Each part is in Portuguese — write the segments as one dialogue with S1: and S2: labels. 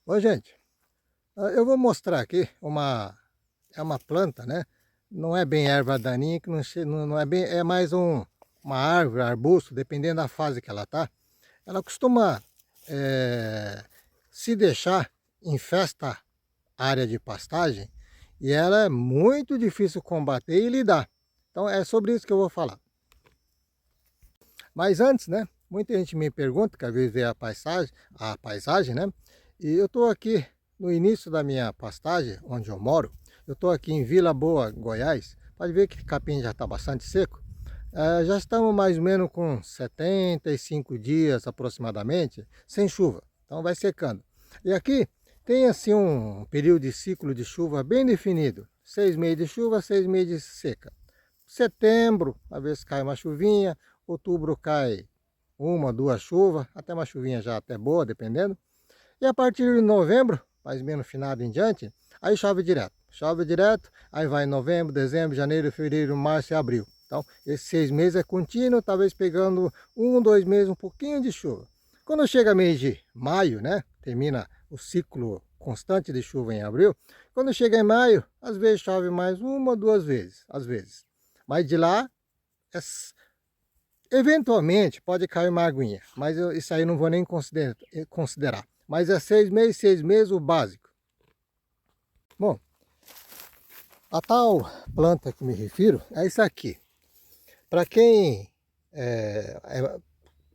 S1: Oi, gente, eu vou mostrar aqui é uma planta, né? Não é bem erva daninha, que não é bem, é mais uma árvore, arbusto, dependendo da fase que ela tá. Ela costuma se deixar infesta a área de pastagem e ela é muito difícil combater e lidar. Então é sobre isso que eu vou falar. Mas antes, né? Muita gente me pergunta, que às vezes vê a paisagem, né? E eu estou aqui no início da minha pastagem, onde eu moro. Eu estou aqui em Vila Boa, Goiás. Pode ver que o capim já está bastante seco. Já estamos mais ou menos com 75 dias aproximadamente, sem chuva. Então vai secando. E aqui tem assim um período de ciclo de chuva bem definido. 6 meses de chuva, 6 meses de seca. Setembro, às vezes cai uma chuvinha. Outubro cai uma, duas chuvas, até uma chuvinha já até boa, dependendo. E a partir de novembro, mais ou menos finado em diante, aí chove direto. Chove direto, aí vai novembro, dezembro, janeiro, fevereiro, março e abril. Então, esses 6 meses é contínuo, talvez pegando 1, 2 meses, um pouquinho de chuva. Quando chega mês de maio, né, termina o ciclo constante de chuva em abril, quando chega em maio, às vezes chove mais uma, duas vezes, às vezes. Mas de lá, eventualmente pode cair uma aguinha, mas isso aí eu não vou nem considerar. Mas é 6 meses o básico. Bom, a tal planta que me refiro é isso aqui. Para quem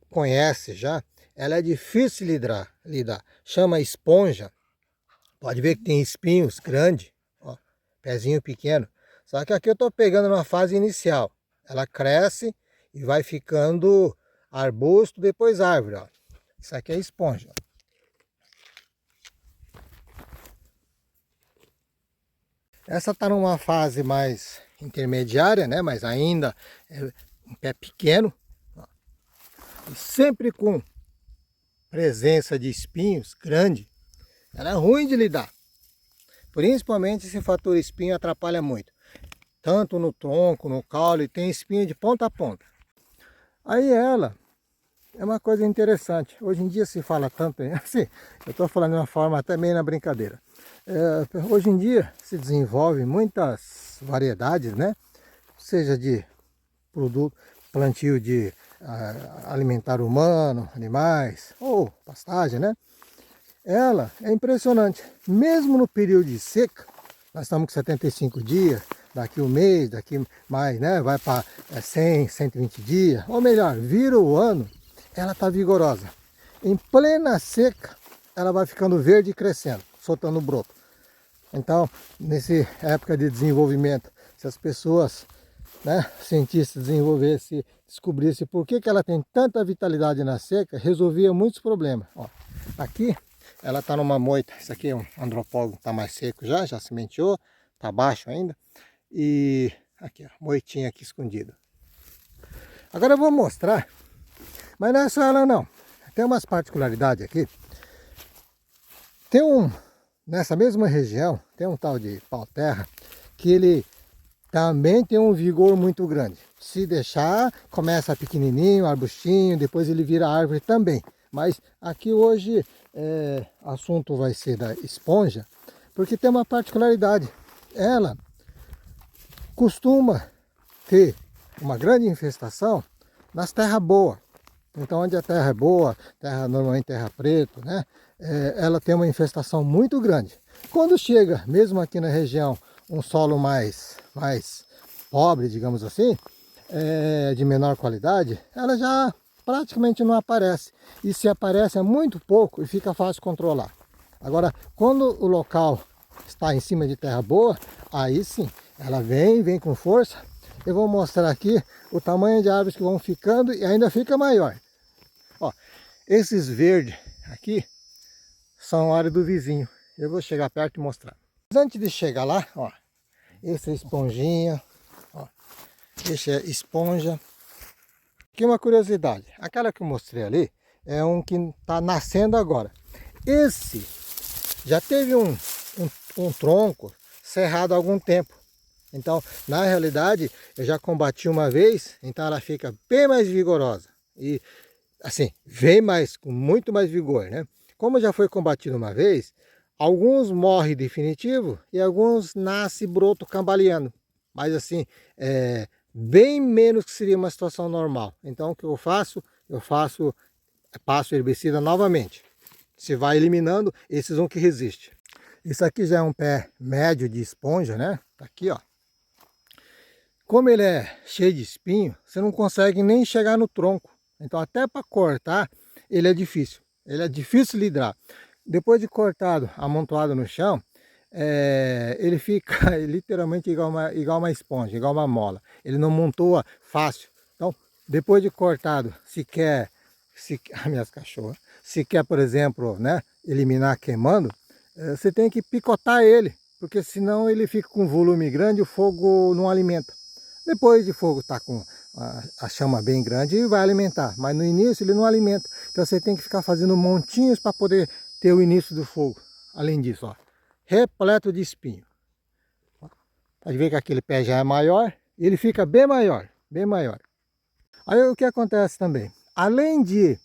S1: conhece já, ela é difícil de lidar. Chama esponja. Pode ver que tem espinhos grandes, ó, pezinho pequeno. Só que aqui eu estou pegando numa fase inicial. Ela cresce e vai ficando arbusto, depois árvore. Ó. Isso aqui é esponja. Essa está numa fase mais intermediária, né? Mas ainda é um pé pequeno. Ó. E sempre com presença de espinhos grande. Ela é ruim de lidar. Principalmente esse fator espinho atrapalha muito. Tanto no tronco, no caule, tem espinho de ponta a ponta. Aí ela é uma coisa interessante. Hoje em dia se fala tanto, assim, eu estou falando de uma forma até meio na brincadeira. Hoje em dia se desenvolve muitas variedades, né? Seja de produto, plantio de alimentar humano, animais, ou pastagem, né? Ela é impressionante. Mesmo no período de seca, nós estamos com 75 dias, daqui um mês, daqui mais, né? Vai para 100, 120 dias, ou melhor, vira o ano, ela está vigorosa. Em plena seca, ela vai ficando verde e crescendo, soltando broto. Então, nessa época de desenvolvimento, se as pessoas, né, cientistas descobrissem por que ela tem tanta vitalidade na seca, resolvia muitos problemas. Ó, aqui ela está numa moita, isso aqui é um andropólogo, está mais seco já sementeou, está baixo ainda. E aqui, ó, moitinha aqui escondida. Agora eu vou mostrar, mas não é só ela não. Tem umas particularidades aqui. Nessa mesma região, tem um tal de pau-terra, que ele também tem um vigor muito grande. Se deixar, começa pequenininho, arbustinho, depois ele vira árvore também. Mas aqui hoje o assunto vai ser da esponja, porque tem uma particularidade. Ela costuma ter uma grande infestação nas terras boas. Então, onde a terra é boa, normalmente terra preta, né? Ela tem uma infestação muito grande. Quando chega, mesmo aqui na região, um solo mais pobre, digamos assim, de menor qualidade, ela já praticamente não aparece. E se aparece é muito pouco e fica fácil controlar. Agora, quando o local está em cima de terra boa, aí sim, ela vem com força. Eu vou mostrar aqui o tamanho de árvores que vão ficando e ainda fica maior. Ó, esses verdes aqui são a área do vizinho. Eu vou chegar perto e mostrar. Mas antes de chegar lá, ó, essa é esponjinha, ó, essa é esponja. Aqui uma curiosidade, aquela que eu mostrei ali é um que está nascendo agora. Esse já teve um tronco cerrado há algum tempo. Então, na realidade, eu já combati uma vez, então ela fica bem mais vigorosa. E assim, vem com muito mais vigor, né? como já foi combatido uma vez, alguns morrem definitivo e alguns nascem broto cambaleando. Mas assim, bem menos que seria uma situação normal. Então o que eu faço? Passo herbicida novamente. Se vai eliminando esses que resistem. Isso aqui já é um pé médio de esponja, né? Tá aqui, ó. Como ele é cheio de espinho, você não consegue nem chegar no tronco. Então até para cortar, ele é difícil. Ele é difícil de lidar. Depois de cortado, amontoado no chão, ele fica literalmente igual uma esponja, igual uma mola. Ele não montua fácil. Então, depois de cortado, minhas cachorras, se quer, por exemplo, né, eliminar queimando, você tem que picotar ele, porque senão ele fica com volume grande e o fogo não alimenta. Depois de fogo estar com a chama bem grande, vai alimentar, mas no início ele não alimenta. Então você tem que ficar fazendo montinhos para poder ter o início do fogo. Além disso, ó, repleto de espinho. Pode ver que aquele pé já é maior, ele fica bem maior, bem maior. Aí o que acontece também? Além de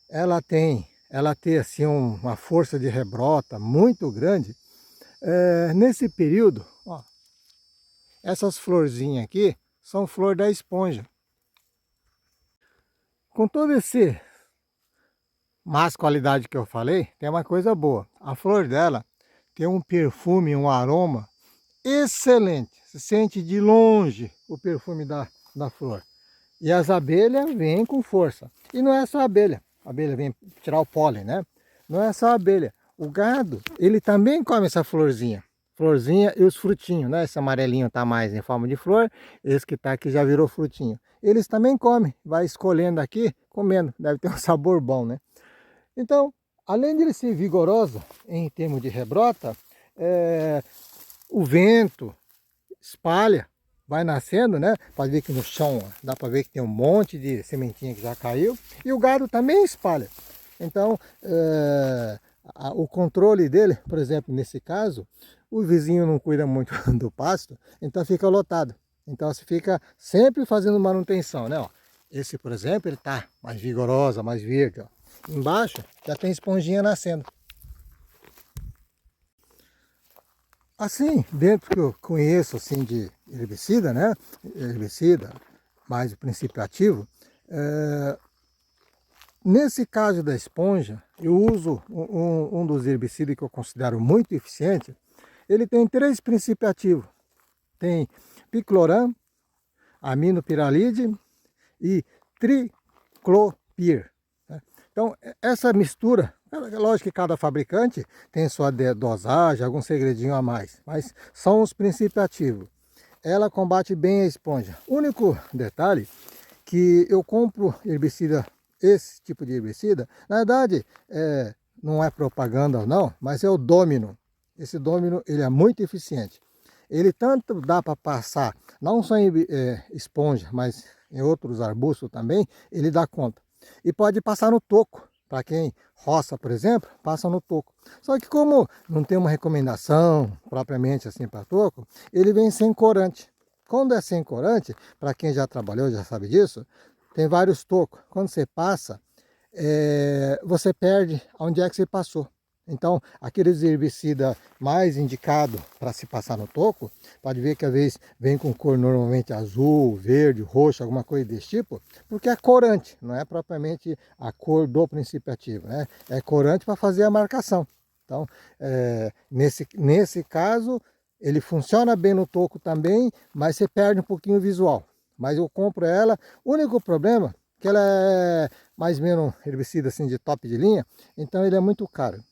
S1: ela ter assim uma força de rebrota muito grande, nesse período, ó, essas florzinhas aqui são flor da esponja. Com todo esse más qualidade que eu falei, tem uma coisa boa. A flor dela tem um perfume, um aroma excelente. Se sente de longe o perfume da flor. E as abelhas vêm com força. E não é só a abelha vem tirar o pólen, né? Não é só a abelha. O gado, ele também come essa florzinha. Florzinha e os frutinhos, né? Esse amarelinho tá mais em forma de flor, esse que tá aqui já virou frutinho. Eles também comem, vai escolhendo aqui, comendo. Deve ter um sabor bom, né? Então, além de ele ser vigoroso em termos de rebrota, o vento espalha, vai nascendo, né? Pode ver que no chão, ó, dá para ver que tem um monte de sementinha que já caiu. E o gado também espalha. Então, o controle dele, por exemplo, nesse caso, o vizinho não cuida muito do pasto, então fica lotado. Então você fica sempre fazendo manutenção, né? Ó, esse, por exemplo, ele tá mais vigorosa, mais verde. Ó. Embaixo já tem esponjinha nascendo. Assim, dentro que eu conheço assim, de herbicida, né? Herbicida, mais o princípio ativo, nesse caso da esponja, eu uso um dos herbicidas que eu considero muito eficiente. Ele tem 3 princípios ativos. Tem picloram, aminopiralide e triclopir. Então, essa mistura, lógico que cada fabricante tem sua dosagem, algum segredinho a mais, mas são os princípios ativos. Ela combate bem a esponja. O único detalhe que eu compro herbicida, esse tipo de herbicida, na verdade, não é propaganda ou não, mas é o Domino. Esse Domino, ele é muito eficiente. Ele tanto dá para passar, não só em esponja, mas em outros arbustos também, ele dá conta. E pode passar no toco. Para quem roça, por exemplo, passa no toco. Só que como não tem uma recomendação propriamente assim para toco, ele vem sem corante. Quando é sem corante, para quem já trabalhou, já sabe disso, tem vários tocos. Quando você passa, você perde onde é que você passou. Então, aqueles herbicidas mais indicados para se passar no toco, pode ver que às vezes vem com cor normalmente azul, verde, roxo, alguma coisa desse tipo, porque é corante, não é propriamente a cor do princípio ativo, né? É corante para fazer a marcação. Então, nesse caso, ele funciona bem no toco também, mas você perde um pouquinho o visual. Mas eu compro ela, o único problema é que ela é mais ou menos herbicida assim de top de linha, então ele é muito caro.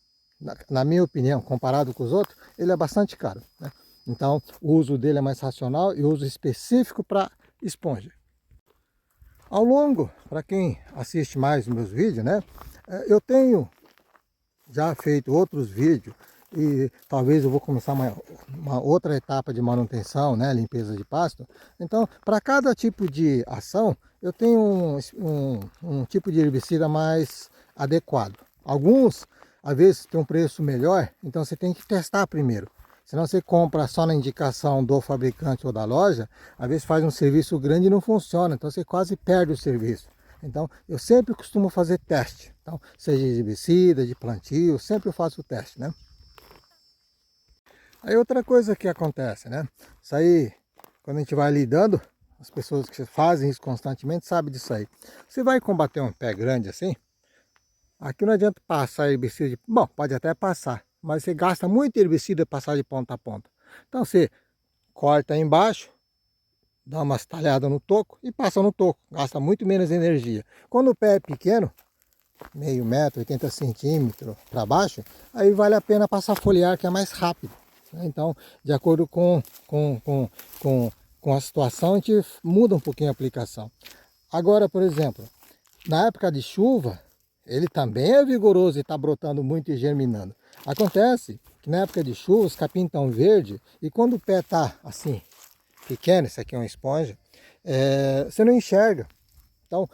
S1: Na minha opinião, comparado com os outros, ele é bastante caro, né? Então, o uso dele é mais racional e o uso específico para esponja. Ao longo, para quem assiste mais os meus vídeos, né? Eu tenho já feito outros vídeos e talvez eu vou começar uma outra etapa de manutenção, né? Limpeza de pasto. Então, para cada tipo de ação, eu tenho um tipo de herbicida mais adequado. Alguns às vezes tem um preço melhor, então você tem que testar primeiro. Senão você compra só na indicação do fabricante ou da loja, às vezes faz um serviço grande e não funciona, então você quase perde o serviço. Então, eu sempre costumo fazer teste. Então, seja de herbicida, de plantio, sempre eu faço o teste, né? Aí outra coisa que acontece, né? Isso aí, quando a gente vai lidando, as pessoas que fazem isso constantemente sabem disso aí. Você vai combater um pé grande assim, aqui não adianta passar herbicida, bom, pode até passar, mas você gasta muito herbicida passar de ponta a ponta. Então você corta aí embaixo, dá umas talhadas no toco e passa no toco, gasta muito menos energia. Quando o pé é pequeno, meio metro, 80 centímetros para baixo, aí vale a pena passar foliar, que é mais rápido. Então, de acordo com a situação, a gente muda um pouquinho a aplicação. Agora, por exemplo, na época de chuva, ele também é vigoroso e está brotando muito e germinando. Acontece que na época de chuva os capim estão verdes e quando o pé está assim, pequeno, esse aqui é uma esponja, você não enxerga. Então,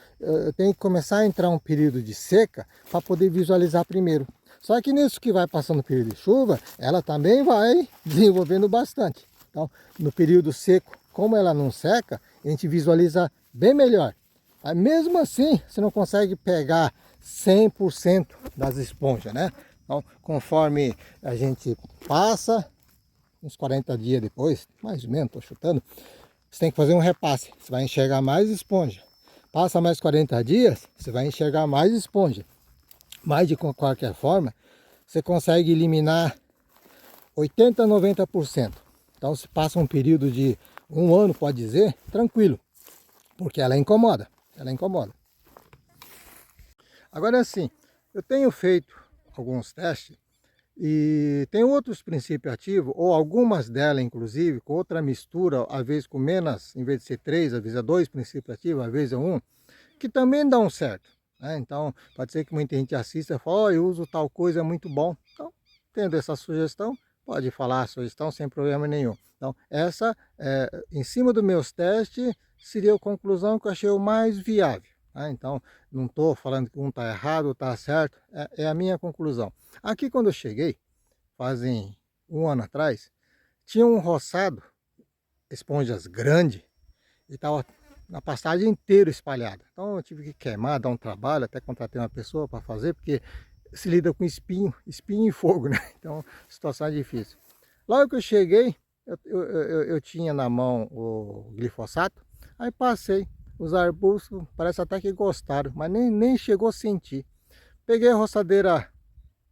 S1: tem que começar a entrar um período de seca para poder visualizar primeiro. Só que nisso que vai passando o período de chuva, ela também vai desenvolvendo bastante. Então, no período seco, como ela não seca, a gente visualiza bem melhor. Mas mesmo assim, você não consegue pegar 100% das esponjas, né? Então, conforme a gente passa, uns 40 dias depois, mais ou menos, estou chutando, você tem que fazer um repasse. Você vai enxergar mais esponja. Passa mais 40 dias, você vai enxergar mais esponja. Mas de qualquer forma, você consegue eliminar 80% a 90%. Então se passa um período de um ano, pode dizer, tranquilo. Porque ela incomoda, ela incomoda. Agora assim, eu tenho feito alguns testes e tem outros princípios ativos, ou algumas delas inclusive, com outra mistura, às vezes com menos, em vez de ser 3, às vezes é 2 princípios ativos, às vezes é 1, que também dão certo. Então, pode ser que muita gente assista e fale, oh, eu uso tal coisa, é muito bom. Então, tendo essa sugestão, pode falar a sugestão sem problema nenhum. Então, essa, em cima dos meus testes, seria a conclusão que eu achei o mais viável. Então, não estou falando que um está errado ou está certo, é a minha conclusão. Aqui, quando eu cheguei, fazem um ano atrás, tinha um roçado, esponjas grandes, e estava na pastagem inteira espalhada. Então eu tive que queimar, dar um trabalho, até contratei uma pessoa para fazer, porque se lida com espinho e fogo, né? Então a situação é difícil. Logo que eu cheguei, eu tinha na mão o glifosato, aí passei, os arbustos parece até que gostaram, mas nem chegou a sentir. Peguei a roçadeira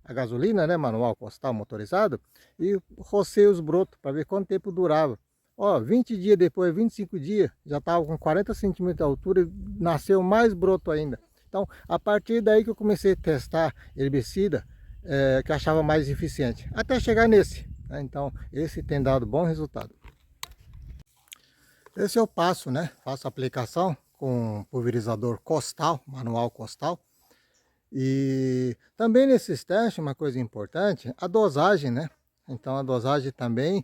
S1: a gasolina, né, manual, costal, motorizado, e rocei os brotos para ver quanto tempo durava. Ó, 20 dias depois, 25 dias, já estava com 40 centímetros de altura e nasceu mais broto ainda. Então, a partir daí que eu comecei a testar herbicida, que eu achava mais eficiente, até chegar nesse. Então, esse tem dado bom resultado. Esse eu passo, né? Faço a aplicação com pulverizador costal, manual costal. E também nesses testes, uma coisa importante, a dosagem, né? Então a dosagem também,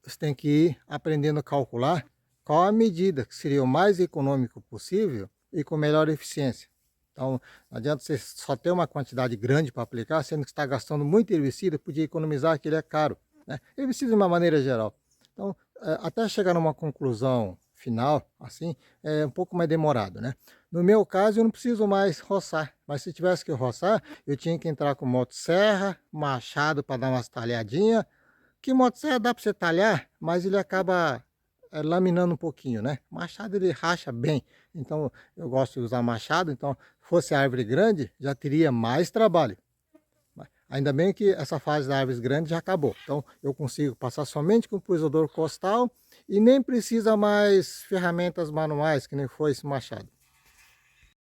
S1: você tem que ir aprendendo a calcular qual a medida que seria o mais econômico possível e com melhor eficiência. Então não adianta você só ter uma quantidade grande para aplicar, sendo que está gastando muito herbicida, podia economizar, que ele é caro, né? Herbicida de uma maneira geral. Então até chegar numa conclusão final, assim, é um pouco mais demorado, né? No meu caso, eu não preciso mais roçar, mas se tivesse que roçar, eu tinha que entrar com motosserra, machado para dar umas talhadinhas, que motosserra dá para você talhar, mas ele acaba laminando um pouquinho, né? Machado ele racha bem, então eu gosto de usar machado, então fosse árvore grande, já teria mais trabalho. Ainda bem que essa fase da árvores grandes já acabou. Então eu consigo passar somente com o pulverizador costal e nem precisa mais ferramentas manuais, que nem foi esse machado.